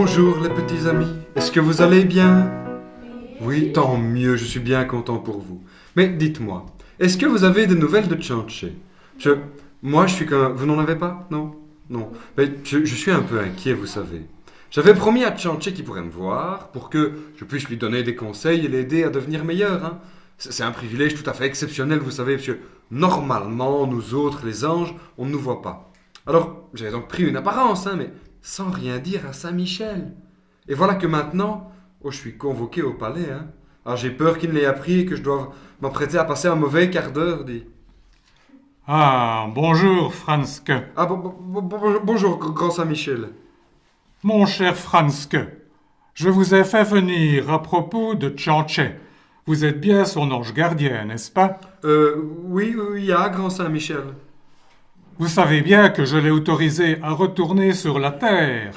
Bonjour les petits amis, est-ce que vous allez bien? Oui, tant mieux, je suis bien content pour vous. Mais dites-moi, est-ce que vous avez des nouvelles de Tchanché? Je... Moi, je suis comme... Vous n'en avez pas? Non? Non. Mais je suis un peu inquiet, vous savez. J'avais promis à Tchanché qu'il pourrait me voir pour que je puisse lui donner des conseils et l'aider à devenir meilleur. Hein. C'est un privilège tout à fait exceptionnel, vous savez, parce que normalement, nous autres, les anges, on ne nous voit pas. Alors, j'avais donc pris une apparence, hein, mais sans rien dire à Saint-Michel. Et voilà que maintenant, je suis convoqué au palais. Hein. Alors j'ai peur qu'il ne l'ait appris et que je doive m'apprêter à passer un mauvais quart d'heure, dit. Ah, bonjour, Franzke. Ah, bonjour, grand Saint-Michel. Mon cher Franzke, je vous ai fait venir à propos de Tchanché. Vous êtes bien son ange gardien, n'est-ce pas? Oui, il y a grand Saint-Michel. Vous savez bien que je l'ai autorisé à retourner sur la terre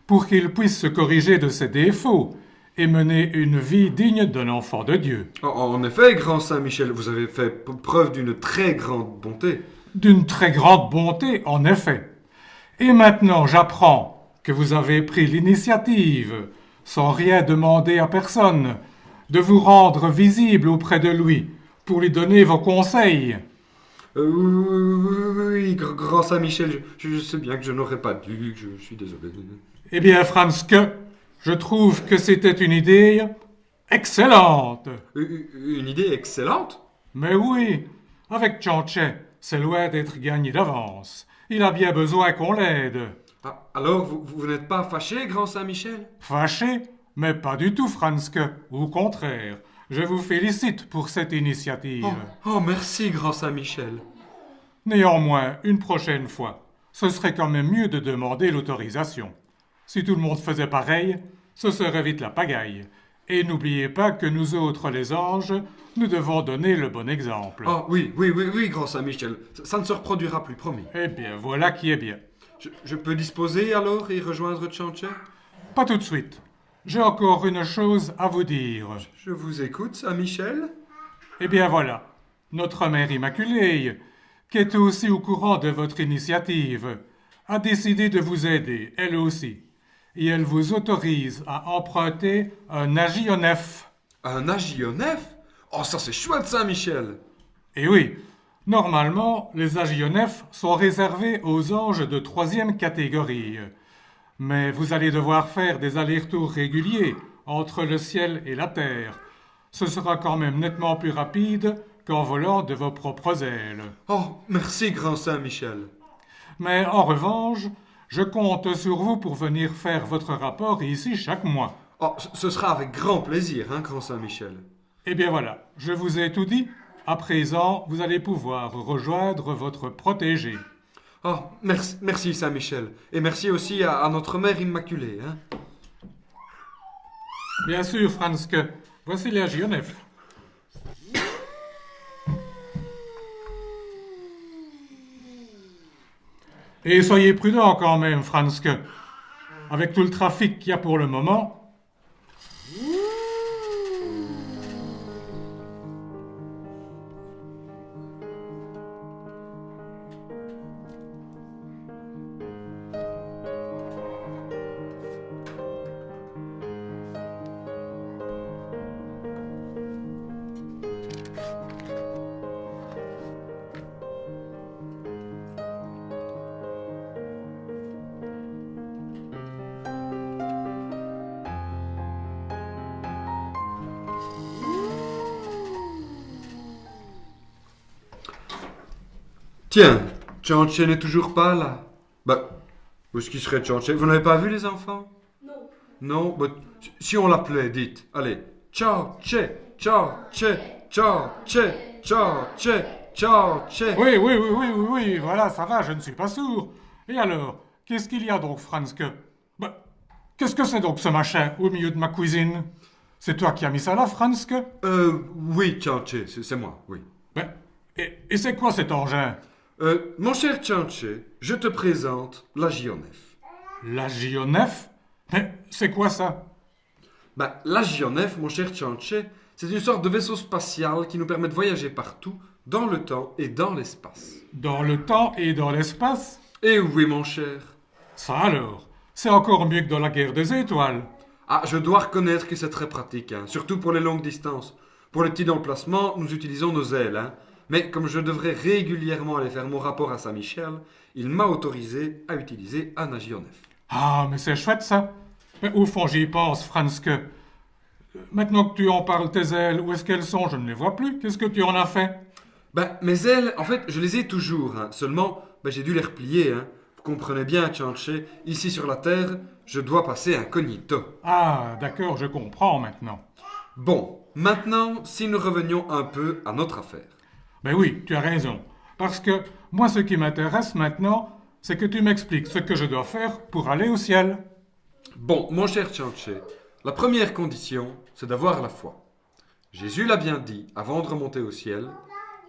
pour qu'il puisse se corriger de ses défauts et mener une vie digne d'un enfant de Dieu. En effet, grand Saint-Michel, vous avez fait preuve d'une très grande bonté. D'une très grande bonté, en effet. Et maintenant, j'apprends que vous avez pris l'initiative, sans rien demander à personne, de vous rendre visible auprès de lui pour lui donner vos conseils. Oui, grand Saint-Michel, je sais bien que je n'aurais pas dû, je suis désolé. Eh bien, Franzke, je trouve que c'était une idée excellente. Une idée excellente? Mais oui, avec Tchanché, c'est loin d'être gagné d'avance. Il a bien besoin qu'on l'aide. Ah, alors, vous n'êtes pas fâché, grand Saint-Michel? Fâché? Mais pas du tout, Franzke. Au contraire, je vous félicite pour cette initiative. Oh, merci, grand Saint-Michel. Néanmoins, une prochaine fois, ce serait quand même mieux de demander l'autorisation. Si tout le monde faisait pareil, ce serait vite la pagaille. Et n'oubliez pas que nous autres, les anges, nous devons donner le bon exemple. Oh, oui, grand Saint-Michel. Ça ne se reproduira plus, promis. Eh bien, voilà qui est bien. Je peux disposer alors et rejoindre Tchanché? Pas tout de suite. J'ai encore une chose à vous dire. Je vous écoute, Saint-Michel. Eh bien voilà, notre mère Immaculée, qui est aussi au courant de votre initiative, a décidé de vous aider, elle aussi. Et elle vous autorise à emprunter un agionnef. Un agionnef? Oh, ça c'est chouette, Saint-Michel. Et oui, normalement, les agionnefs sont réservés aux anges de 3e catégorie. Mais vous allez devoir faire des allers-retours réguliers entre le ciel et la terre. Ce sera quand même nettement plus rapide qu'en volant de vos propres ailes. Oh, merci, grand Saint-Michel. Mais en revanche, je compte sur vous pour venir faire votre rapport ici chaque mois. Oh, ce sera avec grand plaisir, hein, grand Saint-Michel. Eh bien voilà, je vous ai tout dit. À présent, vous allez pouvoir rejoindre votre protégé. Oh, merci Saint-Michel. Et merci aussi à notre mère Immaculée. Hein. Bien sûr, Franzke. Voici l'agionnef. Et soyez prudent quand même, Franzke. Avec tout le trafic qu'il y a pour le moment, Tiens, Tchanché n'est toujours pas là. Bah, où est-ce qu'il serait Tchanché? Vous n'avez pas vu les enfants? Non. Non, bah, si on l'appelait, dites. Allez, Tchanché, Tchanché, Tchanché, Tchanché, Tchanché. Oui, voilà, ça va, je ne suis pas sourd. Et alors, qu'est-ce qu'il y a donc, Franzke? Bah, qu'est-ce que c'est donc ce machin au milieu de ma cuisine? C'est toi qui as mis ça là, Franzke? Oui, Tchanché, c'est moi, oui. Ben, et c'est quoi cet engin? Mon cher Tchanché, je te présente l'agionef. L'agionnef? Mais c'est quoi ça? Bah, l'agionef, mon cher Tchanché, c'est une sorte de vaisseau spatial qui nous permet de voyager partout, dans le temps et dans l'espace. Dans le temps et dans l'espace? Eh oui, mon cher. Ça alors, C'est encore mieux que dans la guerre des étoiles. Ah, je dois reconnaître que c'est très pratique, hein, surtout pour les longues distances. Pour les petits emplacements, nous utilisons nos ailes, hein. Mais comme je devrais régulièrement aller faire mon rapport à Saint-Michel, il m'a autorisé à utiliser un agionef. Ah, mais c'est chouette ça. Mais au fond, j'y pense, Franz, que... Maintenant que tu en parles, tes ailes, où est-ce qu'elles sont? Je ne les vois plus. Qu'est-ce que tu en as fait? Ben, mes ailes, en fait, je les ai toujours, hein. Seulement, ben, j'ai dû les replier, hein. Vous comprenez bien, Tchanché, ici sur la Terre, je dois passer incognito. Ah, d'accord, je comprends maintenant. Bon, maintenant, si nous revenions un peu à notre affaire. Ben oui, tu as raison. Parce que moi, ce qui m'intéresse maintenant, c'est que tu m'expliques ce que je dois faire pour aller au ciel. Bon, mon cher Tchanché, la première condition, c'est d'avoir la foi. Jésus l'a bien dit avant de remonter au ciel,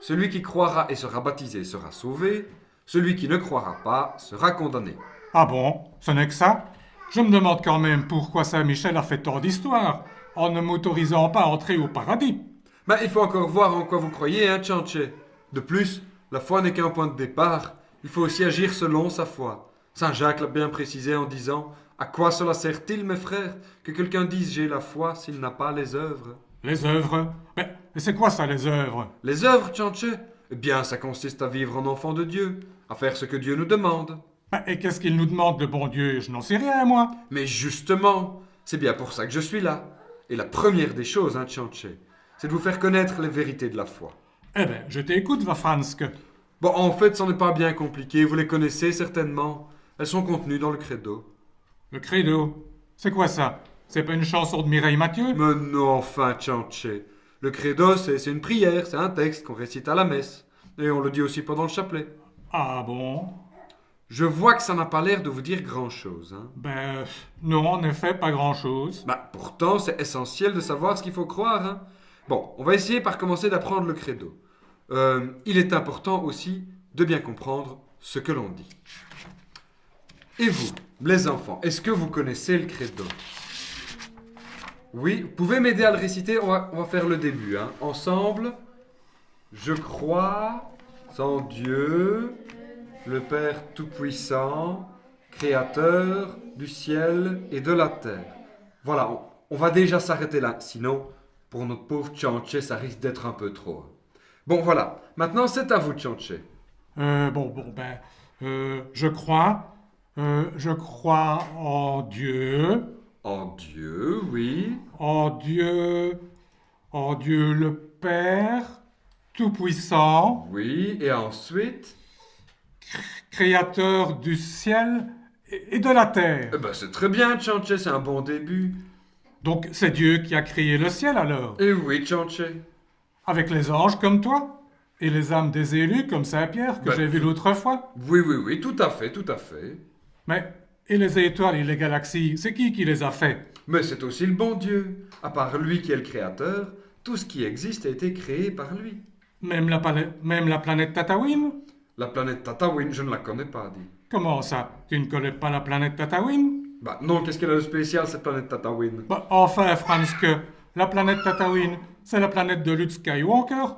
celui qui croira et sera baptisé sera sauvé, celui qui ne croira pas sera condamné. Ah bon, ce n'est que ça? Je me demande quand même pourquoi Saint-Michel a fait tant d'histoires en ne m'autorisant pas à entrer au paradis. Mais il faut encore voir en quoi vous croyez, hein, Tchanché. De plus, la foi n'est qu'un point de départ, il faut aussi agir selon sa foi. Saint Jacques l'a bien précisé en disant « À quoi cela sert-il, mes frères, que quelqu'un dise j'ai la foi s'il n'a pas les œuvres ?» Les œuvres? Mais c'est quoi ça, les œuvres? Les œuvres, Tchanché? Eh bien, ça consiste à vivre en enfant de Dieu, à faire ce que Dieu nous demande. Et qu'est-ce qu'il nous demande, le bon Dieu? Je n'en sais rien, moi. Mais justement, c'est bien pour ça que je suis là. Et la première des choses, hein, Tchanché, c'est de vous faire connaître les vérités de la foi. Eh ben, je t'écoute, va Franske. Bon, en fait, ça n'est pas bien compliqué, vous les connaissez certainement. Elles sont contenues dans le credo. Le credo? C'est quoi ça? C'est pas une chanson de Mireille Mathieu? Mais non, enfin, Tchanché. Le credo, c'est une prière, c'est un texte qu'on récite à la messe. Et on le dit aussi pendant le chapelet. Ah bon? Je vois que ça n'a pas l'air de vous dire grand-chose, hein. Ben, non, en effet, pas grand-chose. Bah, pourtant, c'est essentiel de savoir ce qu'il faut croire, hein. Bon, on va essayer par commencer d'apprendre le credo. Il est important aussi de bien comprendre ce que l'on dit. Et vous, les enfants, est-ce que vous connaissez le credo? Oui, vous pouvez m'aider à le réciter, on va faire le début, hein. Ensemble, je crois en Dieu, le Père Tout-Puissant, Créateur du ciel et de la terre. Voilà, on va déjà s'arrêter là, sinon, pour notre pauvre Tchanché, ça risque d'être un peu trop. Bon, voilà, maintenant c'est à vous, Tchanché. Je crois en Dieu, En Dieu, oui. en Dieu le Père, Tout-Puissant, Oui, et ensuite? Créateur du ciel et de la terre. Eh ben, c'est très bien, Tchanché, c'est un bon début. Donc c'est Dieu qui a créé le ciel alors, Et oui, Tchanché. avec les anges comme toi, et les âmes des élus comme Saint-Pierre que Ben, j'ai vu l'autre fois. Oui, tout à fait, tout à fait. Mais, et les étoiles et les galaxies, c'est qui les a fait? Mais c'est aussi le bon Dieu. À part lui qui est le créateur, tout ce qui existe a été créé par lui. Même la planète Tatooine? La planète Tatooine, je ne la connais pas, dit. Comment ça? Tu ne connais pas la planète Tatooine? Bah non, qu'est-ce qu'elle a de spécial, cette planète Tatooine? Bah, enfin, Franske, la planète Tatooine, c'est la planète de Luke Skywalker.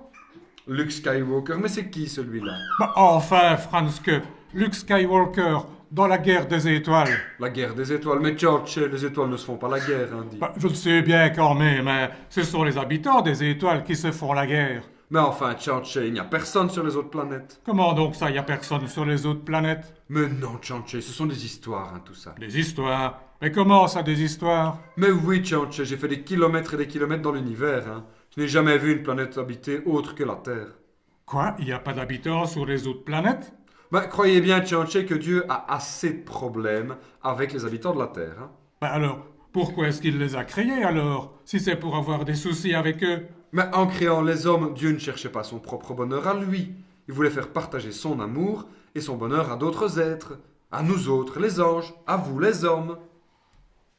Luke Skywalker, mais c'est qui celui-là? Bah, enfin, Franske, Luke Skywalker, dans la guerre des étoiles. La guerre des étoiles. Mais George, les étoiles ne se font pas la guerre, hein, dit. Bah, je le sais bien quand même, mais ce sont les habitants des étoiles qui se font la guerre. Mais enfin, George, il n'y a personne sur les autres planètes. Comment donc ça, y a personne sur les autres planètes? Mais non, George, ce sont des histoires, hein, tout ça. Des histoires? Mais comment ça, des histoires? Mais oui, George, j'ai fait des kilomètres et des kilomètres dans l'univers, hein. Je n'ai jamais vu une planète habitée autre que la Terre. Quoi? Il n'y a pas d'habitants sur les autres planètes? Ben, croyez bien, Tchanché, que Dieu a assez de problèmes avec les habitants de la Terre. Hein. Bah alors, pourquoi est-ce qu'il les a créés alors? Si c'est pour avoir des soucis avec eux? Mais en créant les hommes, Dieu ne cherchait pas son propre bonheur à lui. Il voulait faire partager son amour et son bonheur à d'autres êtres. À nous autres, les anges, à vous, les hommes.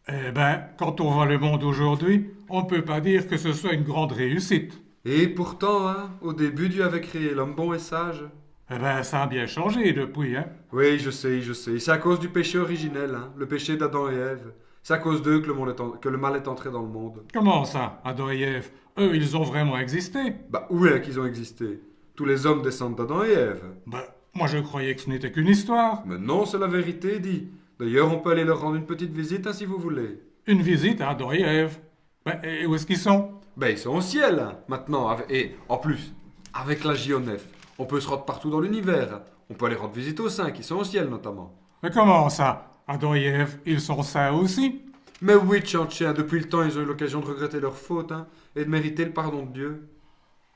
Eh ben, quand on voit le monde aujourd'hui, on ne peut pas dire que ce soit une grande réussite. Et pourtant, hein, au début, Dieu avait créé l'homme bon et sage. Eh ben, ça a bien changé depuis, hein. Oui, je sais. C'est à cause du péché originel, hein, le péché d'Adam et Ève. C'est à cause d'eux que le mal est entré dans le monde. Comment ça, Adam et Ève? Eux, ils ont vraiment existé? Bah, où est-ce qu'ils ont existé? Tous les hommes descendent d'Adam et Ève. Ben, moi je croyais que ce n'était qu'une histoire. Mais non, c'est la vérité, dit. D'ailleurs, on peut aller leur rendre une petite visite hein, si vous voulez. Une visite à Adoyev. Ben, et où est-ce qu'ils sont? Ben, ils sont au ciel hein, maintenant. Et en plus, avec la JONF, on peut se rendre partout dans l'univers. On peut aller rendre visite aux saints qui sont au ciel notamment. Mais comment ça? Adoyev, ils sont saints aussi? Mais oui, Tchanché, depuis le temps, ils ont eu l'occasion de regretter leurs fautes hein, et de mériter le pardon de Dieu.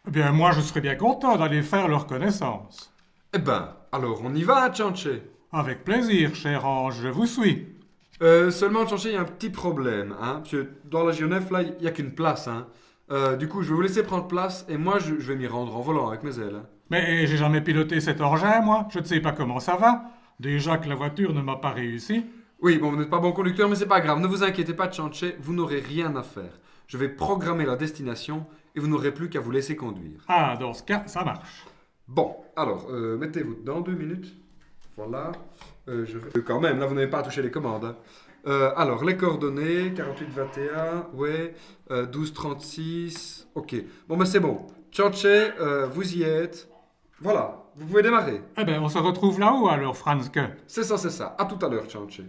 Eh bien, moi, je serais bien content d'aller faire leur connaissance. Eh ben, alors on y va, hein, Tchanché. Avec plaisir, cher ange, je vous suis. Seulement, Tchanché, il y a un petit problème. Hein, parce que dans la JONF, là, il n'y a qu'une place. Hein. Du coup, je vais vous laisser prendre place et moi, je vais m'y rendre en volant avec mes ailes. Hein. Mais j'ai jamais piloté cet engin, moi. Je ne sais pas comment ça va. Déjà que la voiture ne m'a pas réussi. Oui, bon, vous n'êtes pas bon conducteur, mais c'est pas grave. Ne vous inquiétez pas, Tchanché, vous n'aurez rien à faire. Je vais programmer la destination et vous n'aurez plus qu'à vous laisser conduire. Ah, dans ce cas, ça marche. Bon, alors, mettez-vous dedans 2 minutes. Voilà. Quand même, là, vous n'avez pas à toucher les commandes. Hein. Alors, les coordonnées, 4821, ouais, 1236, ok. Bon, mais c'est bon. Tchanché, vous y êtes. Voilà, vous pouvez démarrer. Eh bien, on se retrouve là-haut alors, Franzke. C'est ça, c'est ça. À tout à l'heure, Tchanché.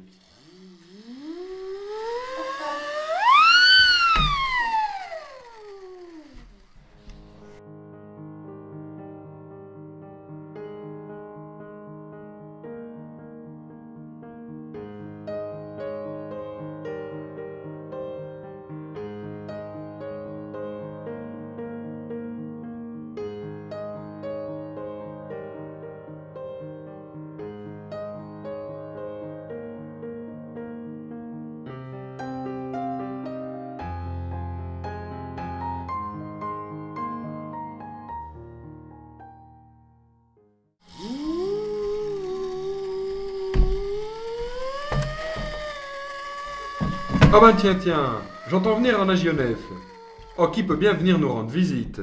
Ah ben tiens, j'entends venir un agionef. Oh, qui peut bien venir nous rendre visite?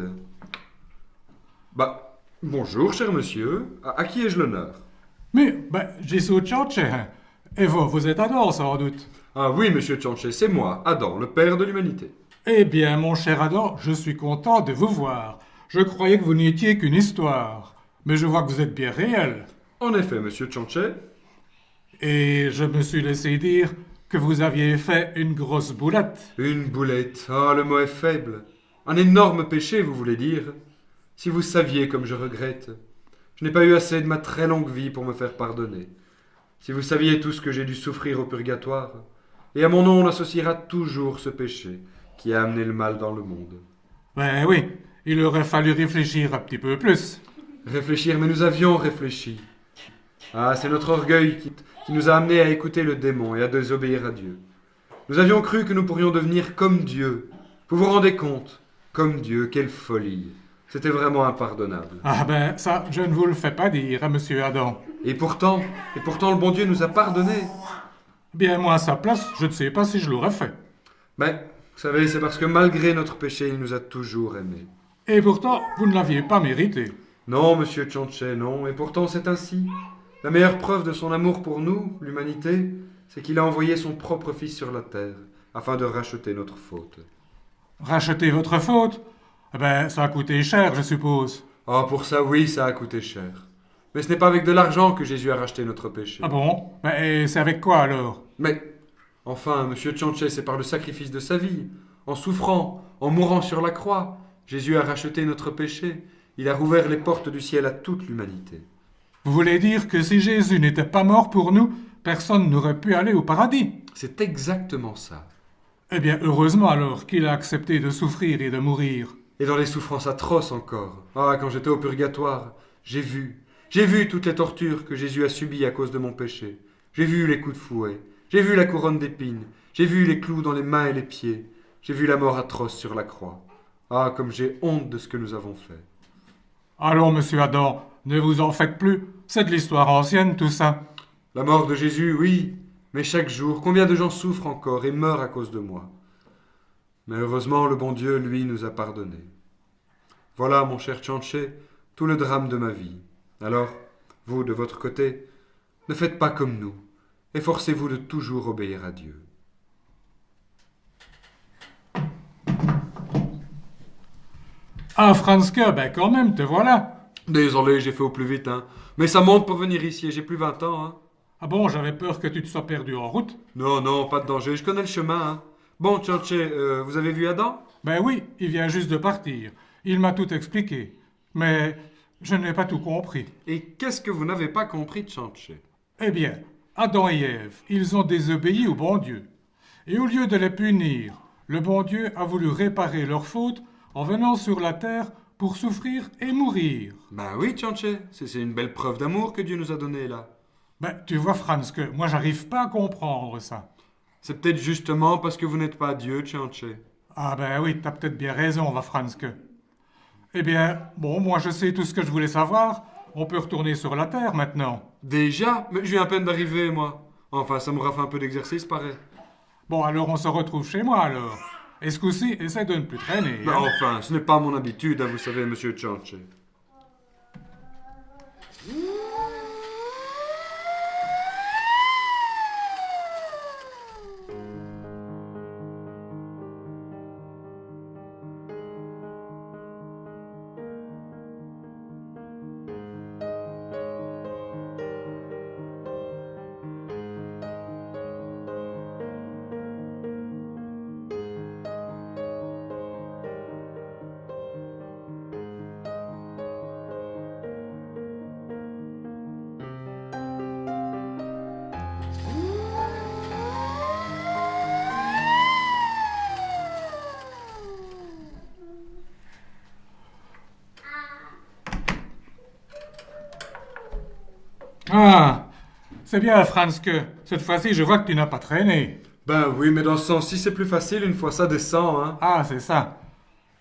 Bah, bonjour, cher monsieur. À qui ai-je l'honneur? Mais, ben, j'ai au tchanché. Et vous êtes Adam, sans doute. Ah oui, monsieur Tchanché, c'est moi, Adam, le père de l'humanité. Eh bien, mon cher Adam, je suis content de vous voir. Je croyais que vous n'étiez qu'une histoire. Mais je vois que vous êtes bien réel. En effet, monsieur Tchanché. Et je me suis laissé dire que vous aviez fait une grosse boulette. Une boulette. Ah, le mot est faible. Un énorme péché, vous voulez dire? Si vous saviez comme je regrette. Je n'ai pas eu assez de ma très longue vie pour me faire pardonner. Si vous saviez tout ce que j'ai dû souffrir au purgatoire. Et à mon nom, on associera toujours ce péché qui a amené le mal dans le monde. Ben oui, il aurait fallu réfléchir un petit peu plus. Réfléchir, mais nous avions réfléchi. Ah, c'est notre orgueil qui nous a amenés à écouter le démon et à désobéir à Dieu. Nous avions cru que nous pourrions devenir comme Dieu. Vous vous rendez compte? Comme Dieu, quelle folie. C'était vraiment impardonnable. Ah ben, ça, je ne vous le fais pas dire, hein, monsieur Adam. Et pourtant, le bon Dieu nous a pardonnés. Bien, moi, à sa place, je ne sais pas si je l'aurais fait. Mais, vous savez, c'est parce que malgré notre péché, il nous a toujours aimés. Et pourtant, vous ne l'aviez pas mérité. Non, monsieur Tchanché, non. Et pourtant, c'est ainsi. La meilleure preuve de son amour pour nous, l'humanité, c'est qu'il a envoyé son propre Fils sur la terre, afin de racheter notre faute. Racheter votre faute? Eh ben, ça a coûté cher, je suppose. Ah, pour ça, oui, ça a coûté cher. Mais ce n'est pas avec de l'argent que Jésus a racheté notre péché. Ah bon? Ben, et c'est avec quoi alors? Mais, enfin, monsieur Tchanché, c'est par le sacrifice de sa vie. En souffrant, en mourant sur la croix, Jésus a racheté notre péché. Il a rouvert les portes du ciel à toute l'humanité. Vous voulez dire que si Jésus n'était pas mort pour nous, personne n'aurait pu aller au paradis? C'est exactement ça. Eh bien, heureusement alors qu'il a accepté de souffrir et de mourir. Et dans les souffrances atroces encore. Ah, quand j'étais au purgatoire, j'ai vu toutes les tortures que Jésus a subies à cause de mon péché. J'ai vu les coups de fouet. J'ai vu la couronne d'épines. J'ai vu les clous dans les mains et les pieds. J'ai vu la mort atroce sur la croix. Ah, comme j'ai honte de ce que nous avons fait. Allons, monsieur Adam, ne vous en faites plus. C'est de l'histoire ancienne, tout ça. La mort de Jésus, oui. Mais chaque jour, combien de gens souffrent encore et meurent à cause de moi. Mais heureusement, le bon Dieu, lui, nous a pardonnés. Voilà, mon cher Tchanché, tout le drame de ma vie. Alors, vous, de votre côté, ne faites pas comme nous. Efforcez-vous de toujours obéir à Dieu. Ah, Franzke, ben quand même, te voilà. Désolé, j'ai fait au plus vite, hein. Mais ça monte pour venir ici et j'ai plus 20 ans, hein. Ah bon, j'avais peur que tu te sois perdu en route. Non, non, pas de danger, je connais le chemin, hein. Bon, Tchanché, vous avez vu Adam? Ben oui, il vient juste de partir. Il m'a tout expliqué. Mais je n'ai pas tout compris. Et qu'est-ce que vous n'avez pas compris, Tchanché? Eh bien, Adam et Ève, ils ont désobéi au bon Dieu. Et au lieu de les punir, le bon Dieu a voulu réparer leur faute en venant sur la terre pour souffrir et mourir. Ben oui, Tchanché, c'est une belle preuve d'amour que Dieu nous a donnée là. Ben, tu vois, Franz, que moi, j'arrive pas à comprendre ça. C'est peut-être justement parce que vous n'êtes pas Dieu, Tchanché. Ah ben oui, t'as peut-être bien raison, va Franzke. Eh bien, bon, moi je sais tout ce que je voulais savoir. On peut retourner sur la Terre maintenant. Déjà? Mais je viens à peine d'arriver, moi. Enfin, ça m'aura fait un peu d'exercice, pareil. Bon, alors on se retrouve chez moi alors. Et ce coup-ci, essaie de ne plus traîner. Ben Hein. enfin, ce n'est pas mon habitude, hein, vous savez, monsieur Tchanché. Ah, c'est bien, Franzke. Cette fois-ci, je vois que tu n'as pas traîné. Ben oui, mais dans ce sens-ci, c'est plus facile une fois ça descend, hein. Ah, c'est ça.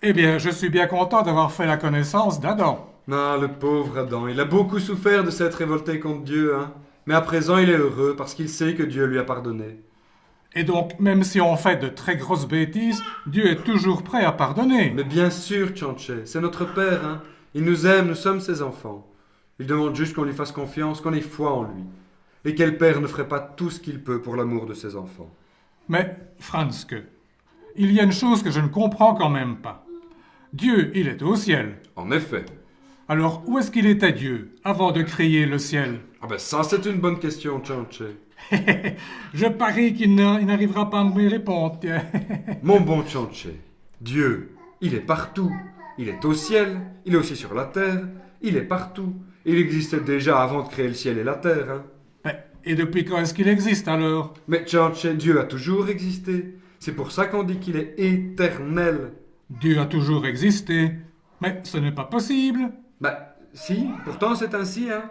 Eh bien, je suis bien content d'avoir fait la connaissance d'Adam. Ah, le pauvre Adam, il a beaucoup souffert de s'être révolté contre Dieu, hein. Mais à présent, il est heureux parce qu'il sait que Dieu lui a pardonné. Et donc, même si on fait de très grosses bêtises, Dieu est toujours prêt à pardonner. Mais bien sûr, Tchanché, c'est notre Père, hein. Il nous aime, nous sommes ses enfants. Il demande juste qu'on lui fasse confiance, qu'on ait foi en lui. Et quel père ne ferait pas tout ce qu'il peut pour l'amour de ses enfants? Mais, Franzke, il y a une chose que je ne comprends quand même pas. Dieu, il est au ciel. En effet. Alors, où est-ce qu'il était Dieu avant de créer le ciel? Ah ben ça, c'est une bonne question, Tchanché. Je parie qu'il n'arrivera pas à me répondre. Tiens. Mon bon Tchanché, Dieu, il est partout. Il est au ciel, il est aussi sur la terre, il est partout. Il existait déjà avant de créer le ciel et la terre, hein. Et depuis quand est-ce qu'il existe alors? Mais Tchanché, Dieu a toujours existé. C'est pour ça qu'on dit qu'il est éternel. Dieu a toujours existé. Mais ce n'est pas possible. Bah, si, pourtant c'est ainsi, hein.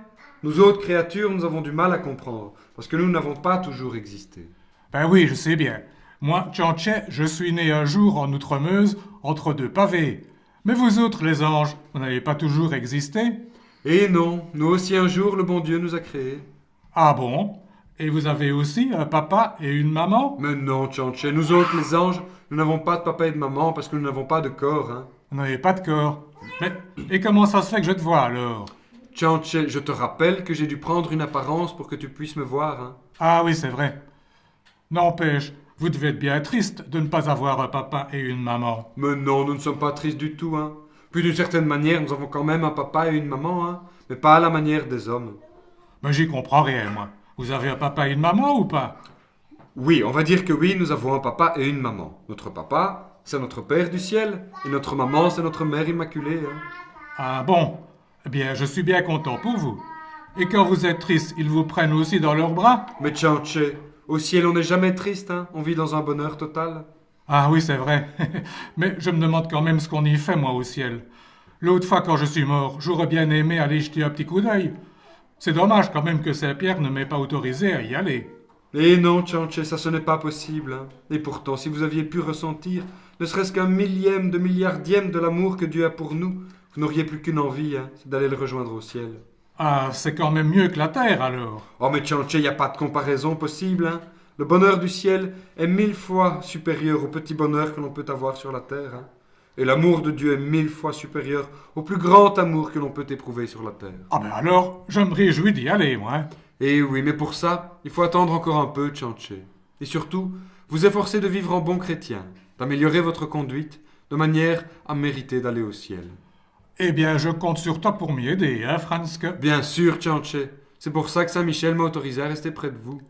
Nous autres créatures, nous avons du mal à comprendre, parce que nous n'avons pas toujours existé. Ben oui, je sais bien. Moi, Tchanché, je suis né un jour en Outremeuse, entre deux pavés. Mais vous autres, les anges, vous n'avez pas toujours existé? Et non, nous aussi un jour, le bon Dieu nous a créés. Ah bon? Et vous avez aussi un papa et une maman? Mais non, Tchanché, nous autres, les anges, nous n'avons pas de papa et de maman, parce que nous n'avons pas de corps, hein. Vous n'avez pas de corps. Mais, et comment ça se fait que je te vois alors? Tchanché, je te rappelle que j'ai dû prendre une apparence pour que tu puisses me voir, hein. Ah oui, c'est vrai. N'empêche, vous devez être bien triste de ne pas avoir un papa et une maman. Mais non, nous ne sommes pas tristes du tout, hein. Puis d'une certaine manière, nous avons quand même un papa et une maman, hein. Mais pas à la manière des hommes. Ben j'y comprends rien, moi. Vous avez un papa et une maman ou pas? Oui, on va dire que oui, nous avons un papa et une maman. Notre papa, c'est notre Père du ciel, et notre maman, c'est notre Mère Immaculée, hein. Ah bon? Eh bien, je suis bien content pour vous. Et quand vous êtes triste, ils vous prennent aussi dans leurs bras? Mais Tchanché, au ciel, on n'est jamais triste, hein. On vit dans un bonheur total. Ah oui, c'est vrai. Mais je me demande quand même ce qu'on y fait, moi, au ciel. L'autre fois, quand je suis mort, j'aurais bien aimé aller jeter un petit coup d'œil. C'est dommage quand même que Saint-Pierre ne m'ait pas autorisé à y aller. Eh non, Tchanché, ça ce n'est pas possible, hein. Et pourtant, si vous aviez pu ressentir, ne serait-ce qu'un millième de milliardième de l'amour que Dieu a pour nous, vous n'auriez plus qu'une envie, hein, c'est d'aller le rejoindre au ciel. Ah, c'est quand même mieux que la terre, alors. Oh mais Tchanché, il n'y a pas de comparaison possible, hein. Le bonheur du ciel est 1000 fois supérieur au petit bonheur que l'on peut avoir sur la terre, hein. Et l'amour de Dieu est 1000 fois supérieur au plus grand amour que l'on peut éprouver sur la terre. Ah ben alors, je me réjouis d'y aller, moi. Hein. Et oui, mais pour ça, il faut attendre encore un peu, Tchanché. Et surtout, vous efforcer de vivre en bon chrétien, d'améliorer votre conduite, de manière à mériter d'aller au ciel. Eh bien, je compte sur toi pour m'y aider, hein, Franzke? Bien sûr, Tchanché. C'est pour ça que Saint-Michel m'a autorisé à rester près de vous.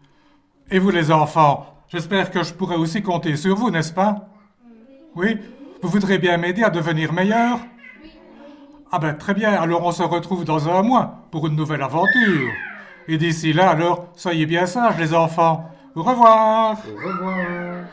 Et vous les enfants, j'espère que je pourrai aussi compter sur vous, n'est-ce pas? Oui? Vous voudrez bien m'aider à devenir meilleur? Ah ben très bien, alors on se retrouve dans un mois pour une nouvelle aventure. Et d'ici là, alors, soyez bien sages les enfants. Au revoir! Au revoir.